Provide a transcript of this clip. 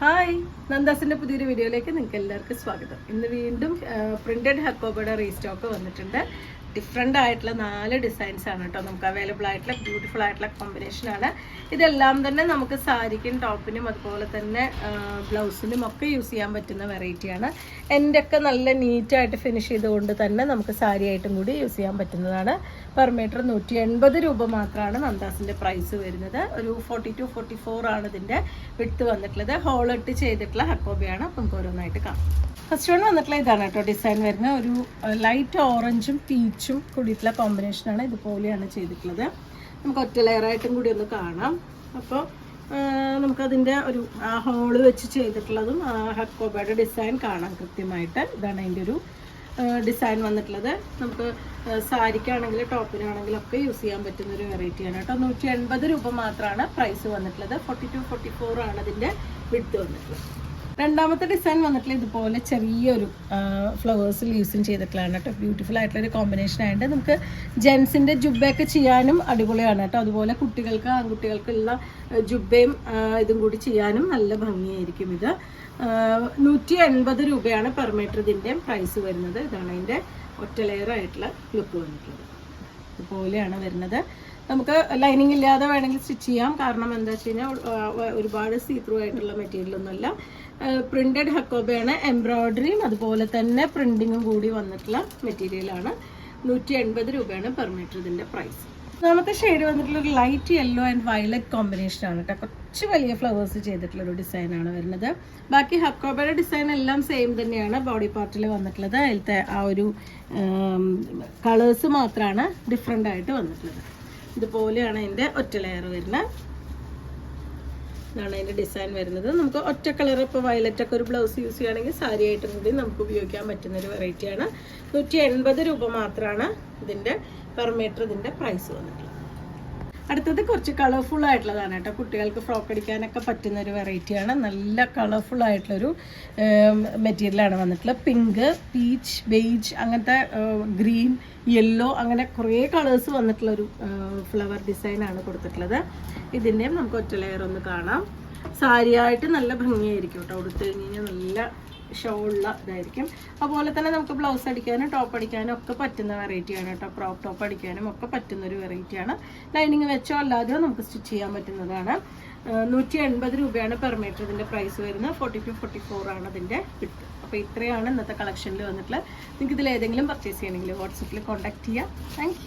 Hi, നന്ദാസിന്റെ പുതിയൊരു വീഡിയോയിലേക്ക് നിങ്ങൾക്ക് എല്ലാവർക്കും സ്വാഗതം. ഇന്ന് വീണ്ടും പ്രിന്റഡ് ഹക്കോബയുടെ റീസ്റ്റോക്ക് വന്നിട്ടുണ്ട്. ഡിഫറെൻ്റ് ആയിട്ടുള്ള 4 ഡിസൈൻസ് ആണ് കേട്ടോ നമുക്ക് അവൈലബിൾ ആയിട്ടുള്ള ബ്യൂട്ടിഫുൾ ആയിട്ടുള്ള കോമ്പിനേഷനാണ്. ഇതെല്ലാം തന്നെ നമുക്ക് സാരിക്കും ടോപ്പിനും അതുപോലെ തന്നെ ബ്ലൗസിനും ഒക്കെ യൂസ് ചെയ്യാൻ പറ്റുന്ന വെറൈറ്റിയാണ്. എൻ്റെ ഒക്കെ നല്ല നീറ്റായിട്ട് ഫിനിഷ് ചെയ്തുകൊണ്ട് തന്നെ നമുക്ക് സാരി ആയിട്ടും കൂടി യൂസ് ചെയ്യാൻ പറ്റുന്നതാണ്. പെർ മീറ്റർ 180 രൂപ മാത്രമാണ് നന്ദാസിൻ്റെ പ്രൈസ് വരുന്നത്. ഒരു 42-44 ആണ് ഇതിൻ്റെ വിഡ്ത്ത് വന്നിട്ടുള്ളത്. ഹോളിട്ട് ചെയ്തിട്ടുള്ള ഹക്കോബയാണ്. അപ്പം നമുക്ക് ഓരോന്നായിട്ട് കാണാം. ഫസ്റ്റ് വൺ വന്നിട്ടുള്ള ഇതാണ് കേട്ടോ ഡിസൈൻ വരുന്നത്. ഒരു ലൈറ്റ് ഓറഞ്ചും പീച്ചും കൂടിയിട്ടുള്ള കോമ്പിനേഷനാണ്. ഇതുപോലെയാണ് ചെയ്തിട്ടുള്ളത്. നമുക്ക് ഒറ്റ ലെയറായിട്ടും കൂടി ഒന്ന് കാണാം. അപ്പോൾ നമുക്കതിൻ്റെ ഒരു ഹോള് വെച്ച് ചെയ്തിട്ടുള്ളതും ഹക്കോബയുടെ ഡിസൈൻ കാണാം കൃത്യമായിട്ട്. ഇതാണ് അതിൻ്റെ ഒരു ഡിസൈൻ വന്നിട്ടുള്ളത്. നമുക്ക് സാരിക്കാണെങ്കിൽ ടോപ്പിനാണെങ്കിലും ഒക്കെ യൂസ് ചെയ്യാൻ പറ്റുന്ന ഒരു വെറൈറ്റിയാണ് കേട്ടോ. 180 രൂപ മാത്രമാണ് പ്രൈസ് വന്നിട്ടുള്ളത്. 42-44 ആണ് അതിൻ്റെ വിഡ്ത്ത് വന്നിട്ടുള്ളത്. രണ്ടാമത്തെ ഡിസൈൻ വന്നിട്ടുള്ള ഇതുപോലെ ചെറിയൊരു ഫ്ലവേഴ്സിൽ യൂസും ചെയ്തിട്ടുള്ളതാണ് കേട്ടോ. ബ്യൂട്ടിഫുൾ ആയിട്ടുള്ളൊരു കോമ്പിനേഷൻ ആയിട്ട് നമുക്ക് ജെൻസിൻ്റെ ജുബയൊക്കെ ചെയ്യാനും അടിപൊളിയാണ് കേട്ടോ. അതുപോലെ കുട്ടികൾക്ക് ആൺകുട്ടികൾക്കുള്ള ജുബയും ഇതും കൂടി ചെയ്യാനും നല്ല ഭംഗിയായിരിക്കും. ഇത് 180 രൂപയാണ് പെർ മീറ്റർ ഇതിൻ്റെ പ്രൈസ് വരുന്നത്. ഇതാണ് അതിൻ്റെ ഒറ്റ ലെയർ ആയിട്ടുള്ള ലുക്ക് വന്നിട്ടുള്ളത്. ഇതുപോലെയാണ് വരുന്നത്. നമുക്ക് ലൈനിങ് ഇല്ലാതെ വേണമെങ്കിൽ സ്റ്റിച്ച് ചെയ്യാം. കാരണം എന്താ വെച്ച് കഴിഞ്ഞാൽ ഒരുപാട് സീ ത്രൂ ആയിട്ടുള്ള മെറ്റീരിയലൊന്നുമല്ല. പ്രിന്റഡ് ഹക്കോബയാണ്. എംബ്രോയ്ഡറിയും അതുപോലെ തന്നെ പ്രിന്റിങ്ങും കൂടി വന്നിട്ടുള്ള മെറ്റീരിയലാണ്. 180 രൂപയാണ് പെർ മീറ്റർ ഇതിൻ്റെ പ്രൈസ്. നമുക്ക് ഷെയ്ഡ് വന്നിട്ടുള്ള ഒരു ലൈറ്റ് യെല്ലോ ആൻഡ് വയലറ്റ് കോമ്പിനേഷനാണ് കേട്ടോ. കുറച്ച് വലിയ ഫ്ലവേഴ്സ് ചെയ്തിട്ടുള്ളൊരു ഡിസൈനാണ് വരുന്നത്. ബാക്കി ഹക്കോബയുടെ ഡിസൈൻ എല്ലാം സെയിം തന്നെയാണ്. ബോഡി പാർട്ടിൽ വന്നിട്ടുള്ളത് അതിലത്തെ ആ ഒരു കളേഴ്സ് മാത്രമാണ് ഡിഫറെൻ്റ് ആയിട്ട് വന്നിട്ടുള്ളത്. ഇതുപോലെയാണ് അതിൻ്റെ ഒറ്റ ലെയർ വരുന്നത്. ഇതാണ് അതിൻ്റെ ഡിസൈൻ വരുന്നത്. നമുക്ക് ഒറ്റ കളർ ഇപ്പോൾ വയലറ്റൊക്കെ ഒരു ബ്ലൗസ് യൂസ് ചെയ്യുകയാണെങ്കിൽ സാരി ആയിട്ടും കൂടി നമുക്ക് ഉപയോഗിക്കാൻ പറ്റുന്നൊരു വെറൈറ്റിയാണ്. 180 രൂപ മാത്രമാണ് ഇതിൻ്റെ പെർ മീറ്റർ ഇതിൻ്റെ പ്രൈസ് വന്നിട്ടുള്ളത്. അടുത്തത് കുറച്ച് കളർഫുൾ ആയിട്ടുള്ളതാണ് കേട്ടോ. കുട്ടികൾക്ക് ഫ്രോക്ക് അടിക്കാനൊക്കെ പറ്റുന്ന ഒരു വെറൈറ്റിയാണ്. നല്ല കളർഫുൾ ആയിട്ടുള്ളൊരു മെറ്റീരിയലാണ് വന്നിട്ടുള്ളത്. പിങ്ക്, പീച്ച്, ബെയ്ജ്, അങ്ങനത്തെ ഗ്രീൻ, യെല്ലോ, അങ്ങനെ കുറേ കളേഴ്സ് വന്നിട്ടുള്ളൊരു ഫ്ലവർ ഡിസൈനാണ് കൊടുത്തിട്ടുള്ളത്. ഇതിൻ്റെയും നമുക്ക് ഒറ്റ ലെയർ ഒന്ന് കാണാം. സാരിയായിട്ട് നല്ല ഭംഗിയായിരിക്കും കേട്ടോ. ഉടുത്ത് കഴിഞ്ഞ് കഴിഞ്ഞാൽ നല്ല ഷോ ഉള്ള ഇതായിരിക്കും. അതുപോലെ തന്നെ നമുക്ക് ബ്ലൗസ് അടിക്കാനും ടോപ്പ് അടിക്കാനും ഒക്കെ പറ്റുന്ന വെറൈറ്റിയാണ് കേട്ടോ. ക്രോപ്പ് ടോപ്പ് അടിക്കാനും ഒക്കെ പറ്റുന്നൊരു വെറൈറ്റിയാണ്. ലൈനിങ് വെച്ചോ അല്ലാതെയോ നമുക്ക് സ്റ്റിച്ച് ചെയ്യാൻ പറ്റുന്നതാണ്. 180 രൂപയാണ് പെർ മീറ്റർ ഇതിൻ്റെ പ്രൈസ് വരുന്നത്. 42-44 ആണ് ഇതിൻ്റെ വിഡ്ത്ത്. അപ്പോൾ ഇത്രയാണ് ഇന്നത്തെ കളക്ഷനിൽ വന്നിട്ടുള്ളത്. നിങ്ങൾക്ക് ഇതിൽ ഏതെങ്കിലും പർച്ചേസ് ചെയ്യണമെങ്കിൽ വാട്സപ്പിൽ കോൺടാക്ട് ചെയ്യാം. താങ്ക്